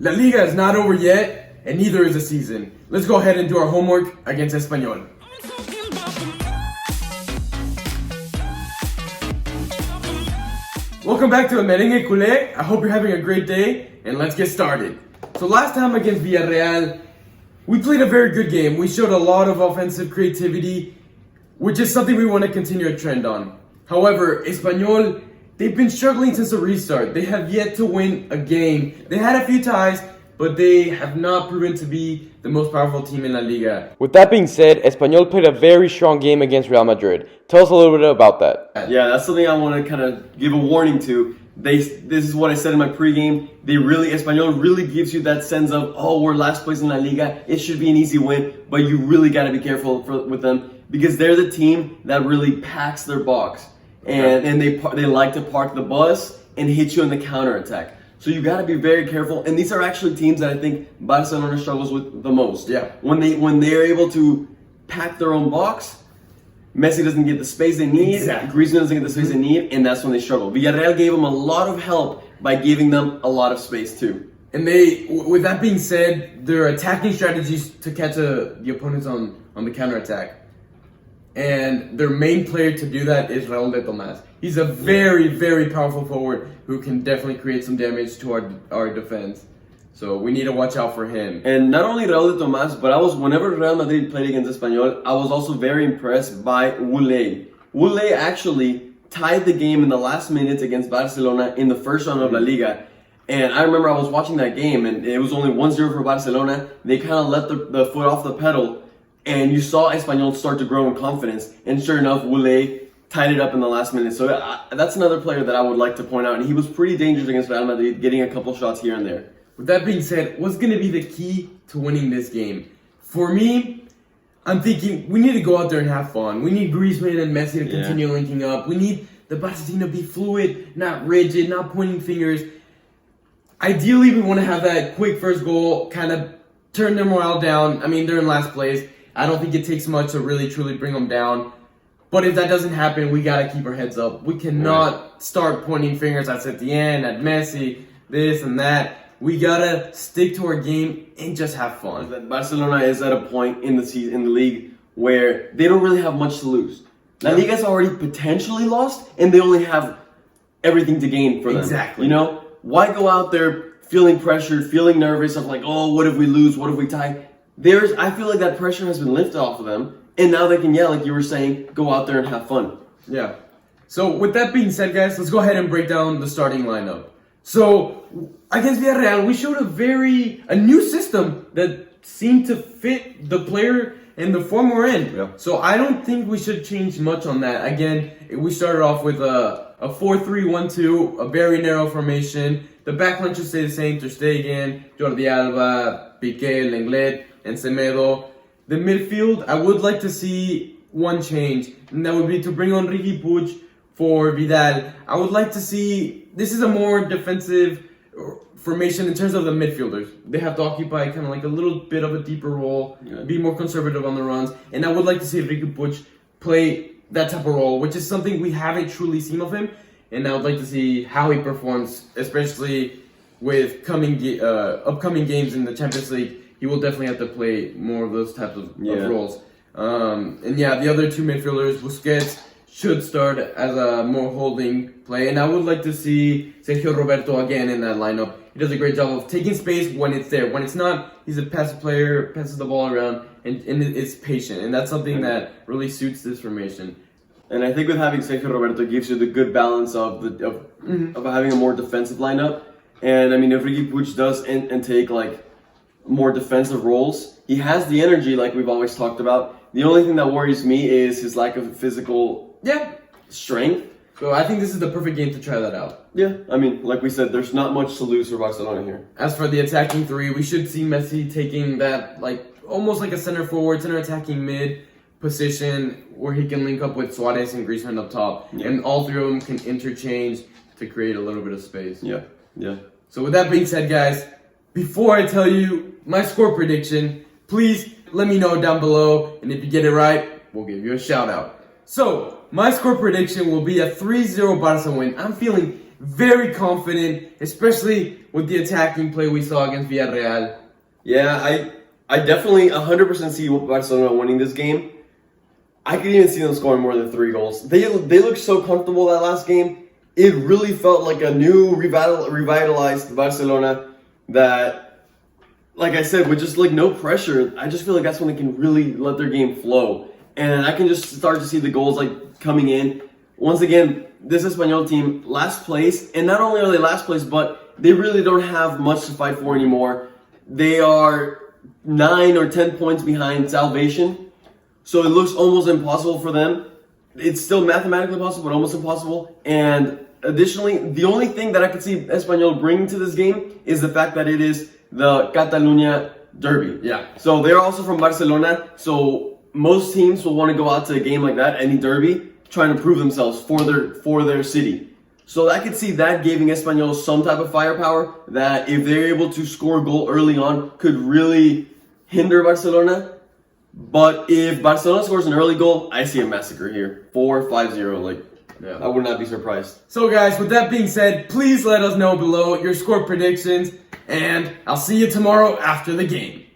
La Liga is not over yet, and neither is the season. Let's go ahead and do our homework against Espanyol. Welcome back to Merengue Culé. I hope you're having a great day, and let's get started. So last time against Villarreal, we played a very good game. We showed a lot of offensive creativity, which is something we want to continue a trend on. However, Espanyol, they've been struggling since the restart. They have yet to win a game. They had a few ties, but they have not proven to be the most powerful team in La Liga. With that being said, Espanyol played a very strong game against Real Madrid. Tell us a little bit about that. Yeah, that's something I want to kind of give a warning to. This is what I said in my pregame. Espanyol really gives you that sense of, oh, we're last place in La Liga. It should be an easy win, but you really got to be careful with them because they're the team that really packs their box. And they like to park the bus and hit you on the counterattack. So you got to be very careful. And these are actually teams that I think Barcelona struggles with the most. Yeah. When they're able to pack their own box, Messi doesn't get the space they need. Exactly. Griezmann doesn't get the space they need, and that's when they struggle. Villarreal gave them a lot of help by giving them a lot of space too. And they, with that being said, their attacking strategies to catch the opponents on the counterattack. And their main player to do that is Raúl de Tomás. He's a very, very powerful forward who can definitely create some damage to our defense. So we need to watch out for him. And not only Raúl de Tomás, but whenever Real Madrid played against Espanyol, I was also very impressed by Woulé. Woulé actually tied the game in the last minutes against Barcelona in the first round of La Liga. And I remember I was watching that game, and it was only 1-0 for Barcelona. They kind of let the foot off the pedal. And you saw Espanyol start to grow in confidence. And sure enough, Woulé tied it up in the last minute. So that's another player that I would like to point out. And he was pretty dangerous against Real Madrid, getting a couple shots here and there. With that being said, what's going to be the key to winning this game? For me, I'm thinking we need to go out there and have fun. We need Griezmann and Messi to continue linking up. We need the Barca team to be fluid, not rigid, not pointing fingers. Ideally, we want to have that quick first goal, kind of turn their morale down. I mean, they're in last place. I don't think it takes much to really, truly bring them down. But if that doesn't happen, we got to keep our heads up. We cannot start pointing fingers at Setien, at Messi, this and that. We got to stick to our game and just have fun. Barcelona is at a point in the league where they don't really have much to lose. La Liga's already potentially lost, and they only have everything to gain for them. Exactly. You know, why go out there feeling pressured, feeling nervous of like, oh, what if we lose? What if we tie? I feel like that pressure has been lifted off of them, and now they can, like you were saying, go out there and have fun. Yeah. So with that being said, guys, let's go ahead and break down the starting lineup. So against Villarreal, we showed a new system that seemed to fit the player and the form we're in. Yeah. So I don't think we should change much on that. Again, we started off with a 4-3-1-2, a very narrow formation. The backline should stay the same. Ter Stegen, Jordi Alba, Piqué, Lenglet, and Semedo. The midfield, I would like to see one change, and that would be to bring on Riqui Puig for Vidal. I would like to see, this is a more defensive formation in terms of the midfielders. They have to occupy kind of like a little bit of a deeper role, be more conservative on the runs, and I would like to see Riqui Puig play that type of role, which is something we haven't truly seen of him, and I would like to see how he performs, especially with upcoming games in the Champions League. He will definitely have to play more of those types of roles. The other two midfielders, Busquets, should start as a more holding play. And I would like to see Sergio Roberto again in that lineup. He does a great job of taking space when it's there. When it's not, he's a passive player, passes the ball around, and is patient. And that's something that really suits this formation. And I think with having Sergio Roberto gives you the good balance of having a more defensive lineup. And I mean, if Riqui Puig does and take like more defensive roles, he has the energy like we've always talked about. The only thing that worries me is his lack of physical strength. So I think this is the perfect game to try that out. Yeah, I mean, like we said, there's not much to lose for Barcelona here. As for the attacking three, we should see Messi taking that almost like a center forward, center attacking mid position where he can link up with Suarez and Griezmann up top. Yeah. And all three of them can interchange to create a little bit of space. Yeah. So with that being said, guys, before I tell you my score prediction, please let me know down below. And if you get it right, we'll give you a shout out. So, my score prediction will be a 3-0 Barca win. I'm feeling very confident, especially with the attacking play we saw against Villarreal. Yeah, I definitely 100% see Barcelona winning this game. I could even see them scoring more than 3 goals. They looked so comfortable that last game. It really felt like a new revitalized Barcelona that, like I said, with just like no pressure, I just feel like that's when they can really let their game flow. And I can just start to see the goals like coming in. Once again, this Espanyol team, last place, and not only are they last place, but they really don't have much to fight for anymore. They are 9 or 10 points behind salvation, so it looks almost impossible for them. It's still mathematically possible, but almost impossible. And additionally, the only thing that I could see Espanyol bringing to this game is the fact that it is the Catalunya derby. Yeah. So they're also from Barcelona, so most teams will want to go out to a game like that, any derby, trying to prove themselves for their city. So I could see that giving Espanyol some type of firepower that if they're able to score a goal early on could really hinder Barcelona. But if Barcelona scores an early goal, I see a massacre here. 4-5-0, I would not be surprised. So guys, with that being said, please let us know below your score predictions, and I'll see you tomorrow after the game.